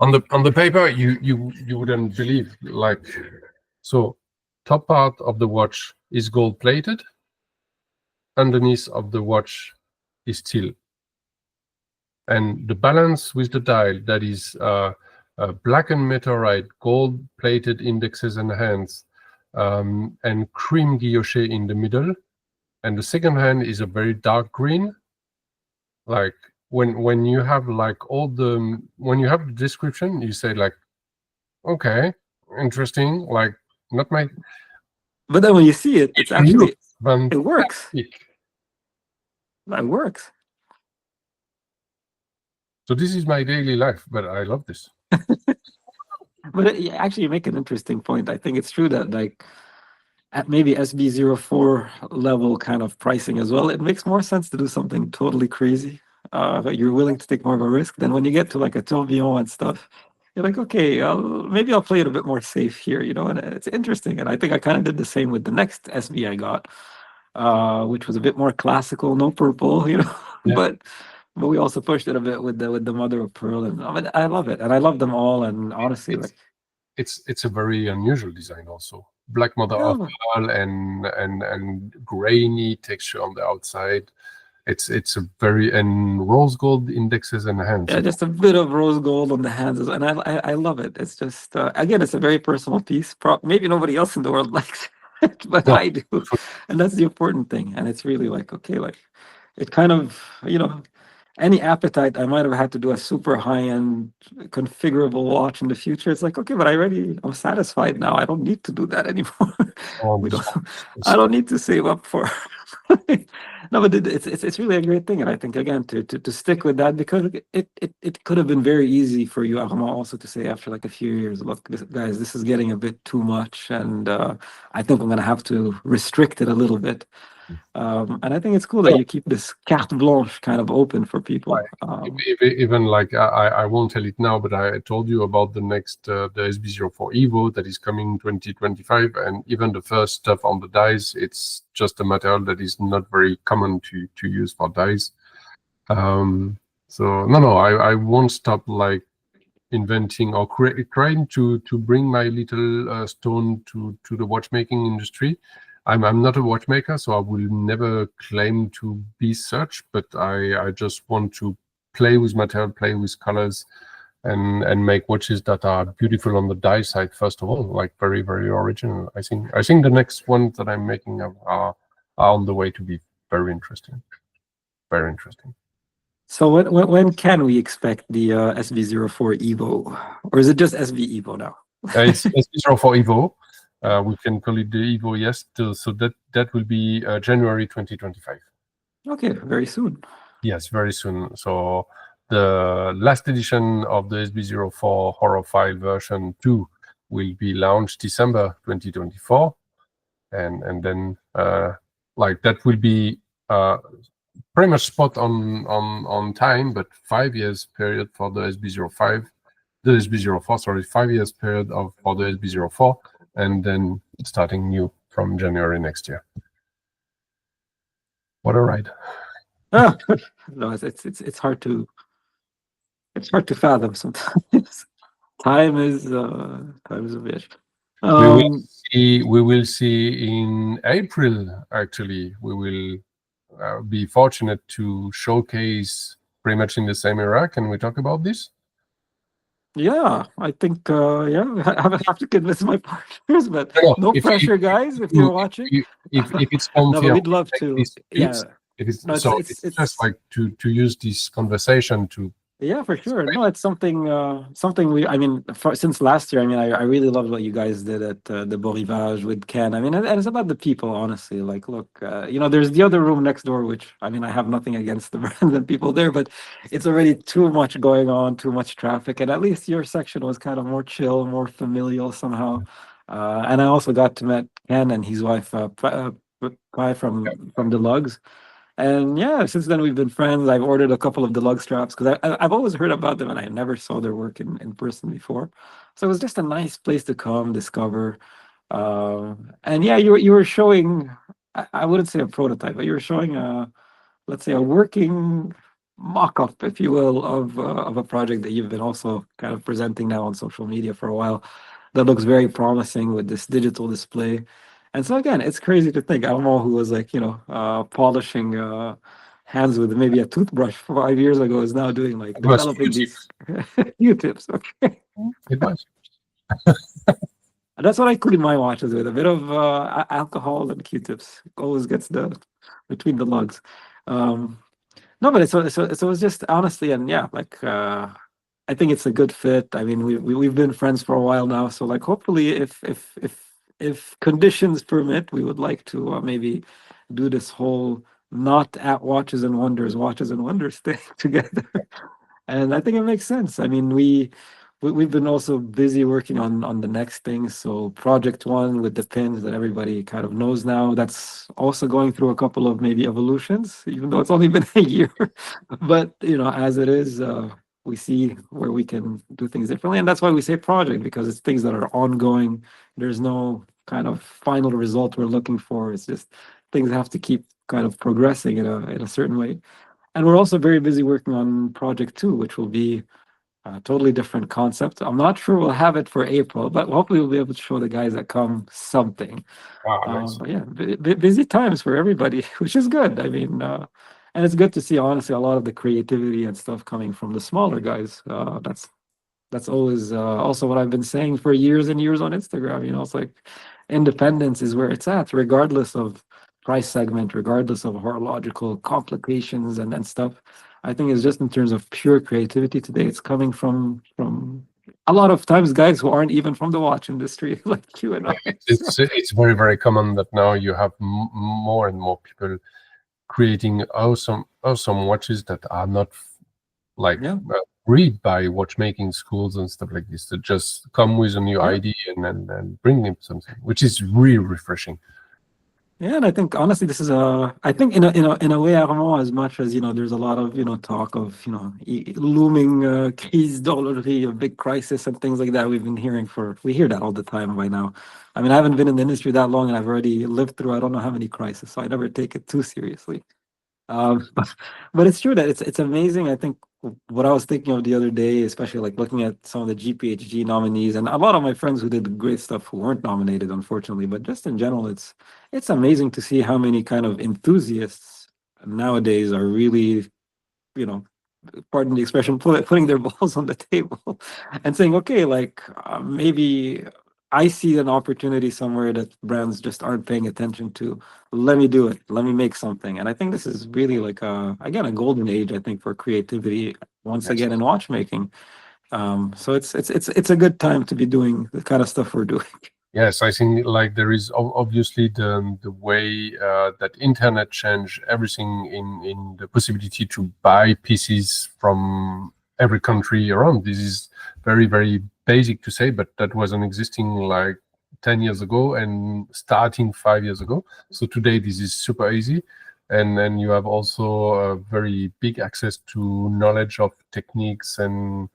On the paper, you wouldn't believe, like, so top part of the watch is gold plated, underneath of the watch is steel, and the balance with the dial, that is blackened meteorite, gold plated indexes and hands, and cream guilloche in the middle, and the second hand is a very dark green. Like when you have like when you have the description, you say like, okay, interesting, like not my. But then when you see it, it's actually it works. That works. So this is my daily life, but I love this. But actually, you make an interesting point. I think it's true that like at maybe SB04 level kind of pricing as well, it makes more sense to do something totally crazy. You're willing to take more of a risk than when you get to like a tourbillon and stuff. You're like, okay, maybe I'll play it a bit more safe here, and it's interesting. And I think I kind of did the same with the next SB I got, which was a bit more classical, no purple, yeah. But we also pushed it a bit with the mother of pearl, and I love it, and I love them all. And honestly, it's a very unusual design also. black mother of Yeah. pearl and grainy texture on the outside. It's a very, and rose gold indexes and hands. Yeah, just a bit of rose gold on the hands, and I love it. It's just again, it's a very personal piece. Maybe nobody else in the world likes it, but No, I do, and that's the important thing. And it's really like, okay, like it kind of, any appetite I might have had to do a super high-end configurable watch in the future. It's like, okay, but I'm satisfied now. I don't need to do that anymore. We don't. I don't need to save up for. No, but it's really a great thing, and I think again to stick with that, because it could have been very easy for you, Armand, also to say after like a few years, look, guys, this is getting a bit too much, and I think I'm gonna have to restrict it a little bit. And I think it's cool that you keep this carte blanche kind of open for people. Even like I won't tell it now, but I told you about the next the SB04 Evo that is coming 2025, and even the first stuff on the dies, it's just a material that is not very common to use for dies. So no, I won't stop like inventing or trying to bring my little stone to the watchmaking industry. I'm not a watchmaker, so I will never claim to be such, but I just want to play with material, play with colors, and make watches that are beautiful on the die side, first of all, like very, very original. I think the next ones that I'm making are on the way to be very interesting. Very interesting. So when can we expect the SB04 Evo? Or is it just SB Evo now? It's SB04 Evo. We can call it the Evo, yes. So that will be January 2025. Okay, very soon. Yes, very soon. So the last edition of the SB04 Horophile version 2 will be launched December 2024, and then like that will be pretty much spot on time, but 5 years period for the SB05. The SB04, sorry, 5 years period for the SB04, and then starting new from January next year. What a ride! No, it's hard to fathom sometimes. Time is a bitch. We will see in April. Actually, we will be fortunate to showcase pretty much in the same era. Can we talk about this? Yeah, I think I have to convince my partners, but no pressure, guys. If you're watching, if it's confirmed, we'd love to. Yeah, if it's just like to use this conversation to. Yeah, for sure. No, it's something since last year, I really loved what you guys did at the Beau Rivage with Ken. And it's about the people, honestly. Like, look, there's the other room next door, which, I have nothing against the brands and people there, but it's already too much going on, too much traffic. And at least your section was kind of more chill, more familial somehow. And I also got to meet Ken and his wife, Pai from the Lugs. And yeah, since then we've been friends. I've ordered a couple of the lug straps because I've always heard about them and I never saw their work in person before. So it was just a nice place to come discover. And yeah, you were showing, I wouldn't say a prototype, but you were showing let's say a working mock-up, if you will, of a project that you've been also kind of presenting now on social media for a while. That looks very promising with this digital display. And so again, it's crazy to think Armand, who was like, polishing hands with maybe a toothbrush 5 years ago, is now doing like developing these Q-tips. Okay. It was. That's what I clean my watches with, a bit of alcohol and Q-tips. Always gets between the lugs. No, but it was just honestly, and yeah, like I think it's a good fit. We've been friends for a while now, so like hopefully if conditions permit, we would like to maybe do this whole not at Watches and Wonders thing together. And I think it makes sense. We've been also busy working on the next thing. So project one with the pins that everybody kind of knows now, that's also going through a couple of maybe evolutions, even though it's only been a year. But as it is, we see where we can do things differently. And that's why we say project, because it's things that are ongoing. There's no kind of final result we're looking for. It's just things have to keep kind of progressing in a certain way. And we're also very busy working on project two, which will be Totally different concept. I'm not sure we'll have it for April, but hopefully we'll be able to show the guys that come something. Nice. But yeah, busy times for everybody, which is good. I mean, and it's good to see honestly a lot of the creativity and stuff coming from the smaller guys. That's always also what I've been saying for years and years on Instagram. You know, it's like independence is where it's at, regardless of price segment, regardless of horological complications and stuff. I think it's just in terms of pure creativity today. It's coming from a lot of times guys who aren't even from the watch industry, like you and I. It's very, very common that now you have more and more people creating awesome watches that are not like read by watchmaking schools and stuff like this. That just come with a new idea and bring them something, which is really refreshing. Yeah, and I think honestly, this is I think in a way, Armand, as much as there's a lot of talk of looming crise d'horlogerie, a big crisis and things like that. We hear that all the time by now. I mean, I haven't been in the industry that long, and I've already lived through I don't know how many crises, so I never take it too seriously. But it's true that it's amazing. I think what I was thinking of the other day, especially like looking at some of the GPHG nominees, and a lot of my friends who did great stuff who weren't nominated, unfortunately. But just in general, it's amazing to see how many kind of enthusiasts nowadays are really, pardon the expression, putting their balls on the table and saying, okay, like maybe I see an opportunity somewhere that brands just aren't paying attention to. Let me do it. Let me make something. And I think this is really like again a golden age, I think, for creativity once again in watchmaking. So it's a good time to be doing the kind of stuff we're doing. Yes, I think like there is obviously the way that internet changed everything in the possibility to buy pieces from every country around. This is very, very basic to say, but that wasn't existing like 10 years ago and starting 5 years ago. So today this is super easy. And then you have also a very big access to knowledge of techniques and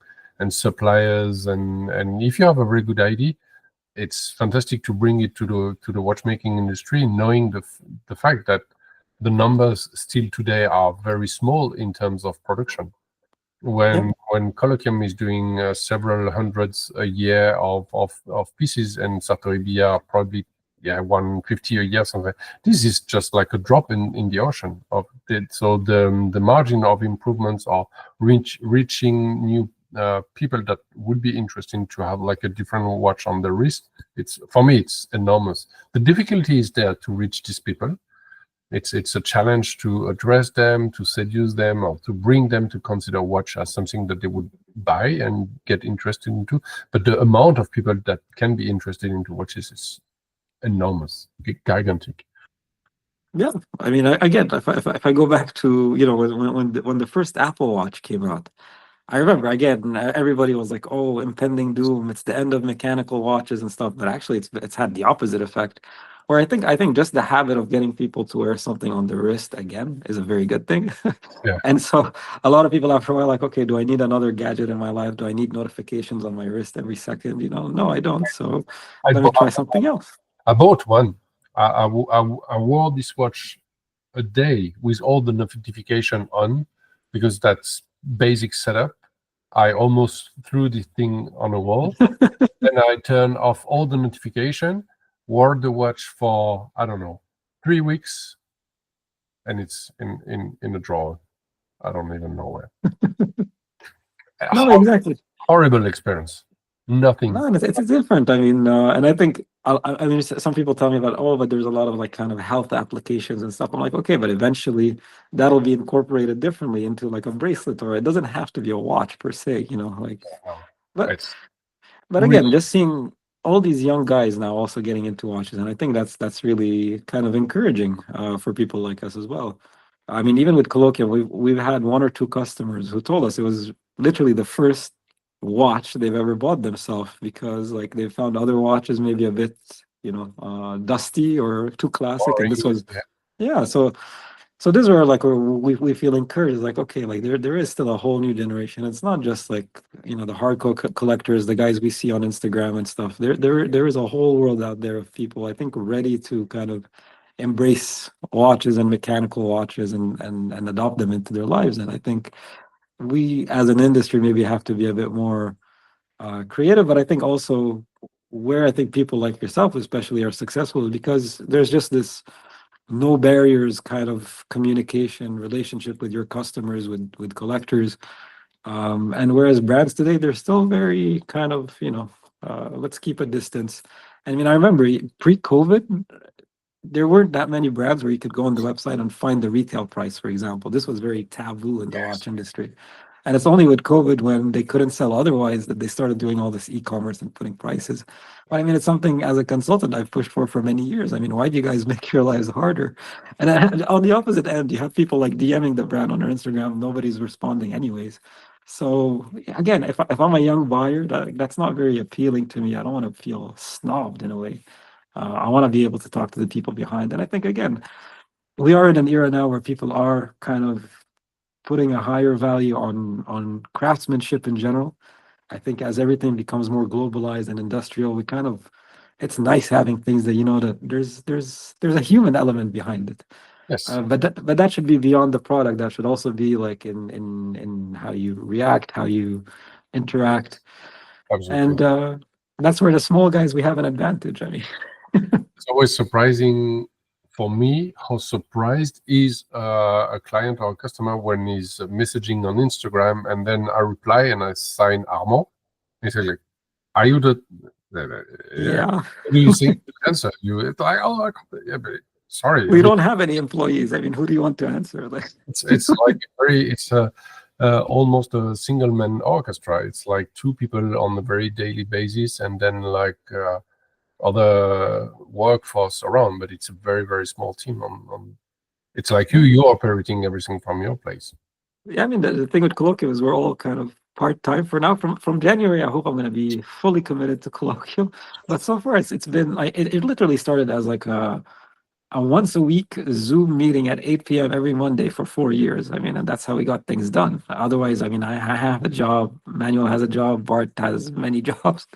suppliers. And if you have a very good idea, it's fantastic to bring it to the watchmaking industry, knowing the fact that the numbers still today are very small in terms of production. When Colloquium is doing several hundreds a year of pieces, and Sartory Billard probably 150 a year, something. This is just like a drop in the ocean of it. So the margin of improvements are reaching new people that would be interesting to have like a different watch on the wrist. For me it's enormous. The difficulty is there to reach these people. It's a challenge to address them, to seduce them, or to bring them to consider watch as something that they would buy and get interested into. But the amount of people that can be interested into watches is enormous, gigantic. Yeah, I mean, again, if I go back to when the first Apple Watch came out, I remember again everybody was like, "Oh, impending doom! It's the end of mechanical watches and stuff." But actually, it's had the opposite effect. Where I think just the habit of getting people to wear something on the wrist again is a very good thing. And so a lot of people after a while like, okay, do I need another gadget in my life? Do I need notifications on my wrist every second? No, I don't. So let me try something else. I bought one. I wore this watch a day with all the notification on because that's basic setup. I almost threw the thing on a wall. Then I turned off all the notification, wore the watch for, I don't know, 3 weeks, and it's in a drawer. I don't even know where. No, exactly. Horrible experience. Nothing. No, it's different. I mean, and I think I mean, some people tell me about, oh, but there's a lot of like kind of health applications and stuff. I'm like, okay, but eventually that'll be incorporated differently into like a bracelet, or it doesn't have to be a watch per se, like. But again, just seeing all these young guys now also getting into watches, and I think that's really kind of encouraging for people like us as well. I mean, even with Colloquium, we've had 1 or 2 customers who told us it was literally the first watch they've ever bought themselves, because like they found other watches maybe a bit dusty or too classic, and this was so these are like where we feel encouraged, like, okay, like there is still a whole new generation. It's not just like the hardcore collectors, the guys we see on Instagram and stuff. There is a whole world out there of people, I think, ready to kind of embrace watches and mechanical watches and adopt them into their lives. And I think we as an industry maybe have to be a bit more creative, but I think also where I think people like yourself especially are successful is because there's just this no barriers kind of communication relationship with your customers, with collectors. And whereas brands today, they're still very kind of, let's keep a distance. I mean, I remember pre-COVID, there weren't that many brands where you could go on the website and find the retail price, for example. This was very taboo in the watch industry. And it's only with COVID, when they couldn't sell otherwise, that they started doing all this e-commerce and putting prices. But I mean, it's something as a consultant I've pushed for many years. I mean, why do you guys make your lives harder? And on the opposite end, you have people like DMing the brand on their Instagram. Nobody's responding anyways. So again, if I'm a young buyer, that's not very appealing to me. I don't want to feel snobbed in a way. I want to be able to talk to the people behind. And I think, again, we are in an era now where people are kind of putting a higher value on craftsmanship in general. I think as everything becomes more globalized and industrial, it's nice having things that that there's a human element behind it. Yes. But that should be beyond the product. That should also be like in how you react, how you interact. Absolutely. And that's where the small guys, we have an advantage. I mean, it's always surprising for me how surprised is a client or a customer when he's messaging on Instagram, and then I reply and I sign Armand. He says, like, "Are you the?" Yeah. What do you think to answer? You like, oh, yeah, but sorry. We don't have any employees. I mean, who do you want to answer? Like, it's like it's almost a single man orchestra. It's like two people on a very daily basis, and then like other workforce around. But it's a very, very small team. It's like you're operating everything from your place. Yeah, I mean, the thing with Colloquial is we're all kind of part-time for now. From January, I hope I'm going to be fully committed to Colloquial. But so far, it's been like it literally started as like a once a week Zoom meeting at 8 p.m. every Monday for 4 years. I mean, and that's how we got things done. Otherwise, I mean, I have a job, Manuel has a job, Bart has many jobs.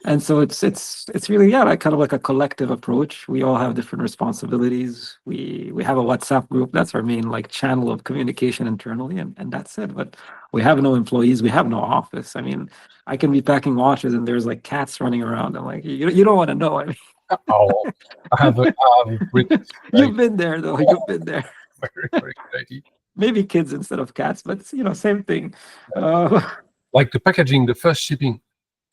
And so it's really, yeah, like kind of like a collective approach. We all have different responsibilities. We have a WhatsApp group. That's our main like channel of communication internally, and that's it. But we have no employees. We have no office. I mean, I can be packing watches and there's like cats running around. I'm like, you don't want to know. I mean, oh, I have you've been there though. You've been there. Very, very exciting. Maybe kids instead of cats, but same thing. Like the packaging, the first shipping.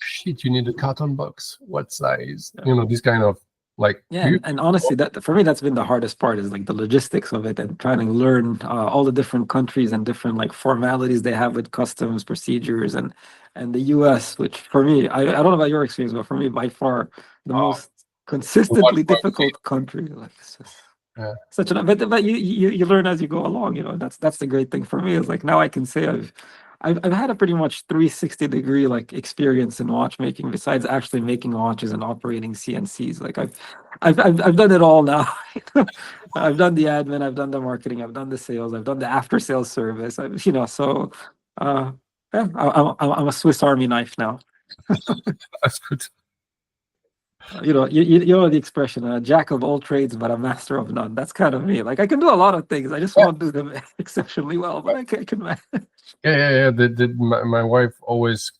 Shit, you need a carton box. What size? This kind of like. Yeah, and honestly, that for me, that's been the hardest part, is like the logistics of it and trying to learn all the different countries and different like formalities they have with customs procedures, and the US, which for me, I don't know about your experience, but for me, by far the most consistently difficult country. Like it's just such an, but you learn as you go along. That's the great thing for me, is like now I can say I've had a pretty much 360-degree like experience in watchmaking, besides actually making watches and operating CNCs. Like I've done it all now. I've done the admin, I've done the marketing, I've done the sales, I've done the after sales service. So yeah, I'm a Swiss Army knife now. That's good. You know the expression, jack of all trades but a master of none. That's kind of me. Like I can do a lot of things, I just won't do them exceptionally well, but I can manage. Yeah. My wife always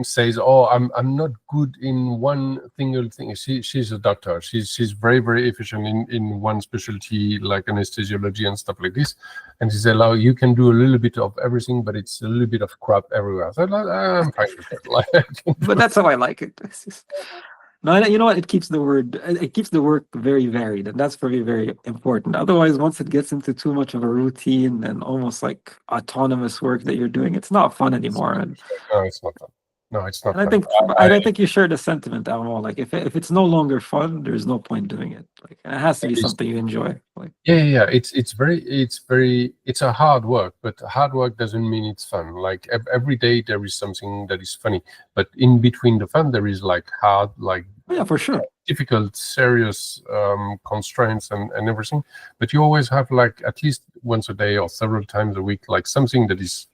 says, "Oh, I'm not good in one single thing." She's a doctor. She's very, very efficient in one specialty, like anesthesiology and stuff like this. And she said, "Oh, you can do a little bit of everything, but it's a little bit of crap everywhere." So I'm fine with that. But that's how I like it. No, you know what? It keeps the work very varied, and that's for me very important. Otherwise, once it gets into too much of a routine and almost like autonomous work that you're doing, it's not fun anymore. And no, it's not fun. No, it's not. And I think you share the sentiment, Almo. Like if it's no longer fun, there's no point doing it. Like it has to be something you enjoy. Like yeah. It's a hard work, but hard work doesn't mean it's fun. Like every day there is something that is funny, but in between the fun there is like hard, like for sure, difficult, serious constraints and everything. But you always have like at least once a day or several times a week, like something that is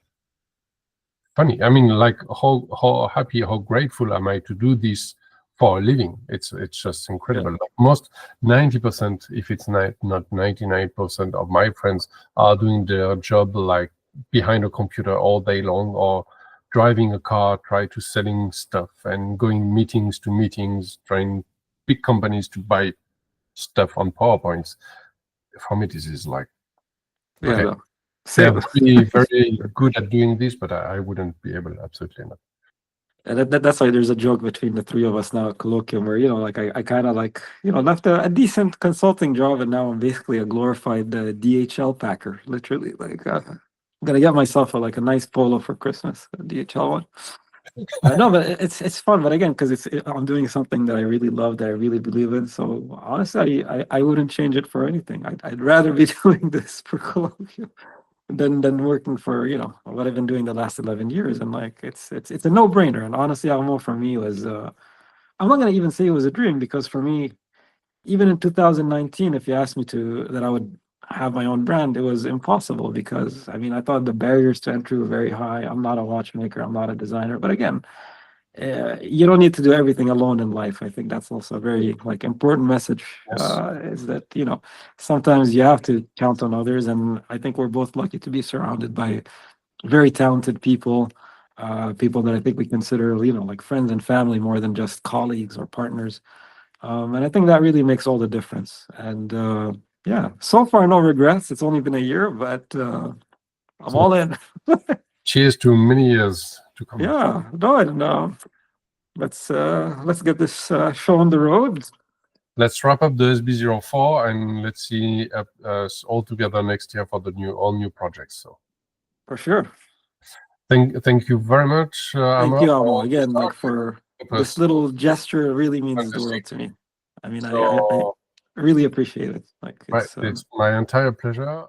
funny. I mean, like how happy, how grateful am I to do this for a living? It's just incredible. Yeah. Like most 90%, if it's not 99% of my friends are doing their job like behind a computer all day long, or driving a car, try to selling stuff and going meetings to meetings, trying big companies to buy stuff on PowerPoints. For me, this is like, okay, no. they're really very good at doing this, but I wouldn't be able, absolutely not. And that's why there's a joke between the three of us now at Colloquium where, like I kind of like, left a decent consulting job and now I'm basically a glorified DHL packer, literally. Like, I'm going to get myself a nice polo for Christmas, a DHL one. No, but it's fun. But again, because I'm doing something that I really love, that I really believe in. So honestly, I wouldn't change it for anything. I'd rather be doing this for Colloquium than working for what I've been doing the last 11 years. And like it's a no-brainer. And honestly, Almo for me was I'm not gonna even say it was a dream, because for me, even in 2019, if you asked me that I would have my own brand, it was impossible, because I mean I thought the barriers to entry were very high. I'm not a watchmaker, I'm not a designer, but again, you don't need to do everything alone in life. I think that's also a very important message. Yes. Is that sometimes you have to count on others, and I think we're both lucky to be surrounded by very talented people, people that I think we consider like friends and family more than just colleagues or partners. And I think that really makes all the difference. And yeah, so far no regrets. It's only been a year, but I'm all in. Cheers to many years to come. Yeah, no, I don't know. Let's get this show on the road. Let's wrap up the SB04 and let's see us all together next year for the all new projects. So for sure. Thank you very much. Thank you, Amo, again, for this little gesture. Really means the world to me. I mean, I really appreciate it. It's my entire pleasure.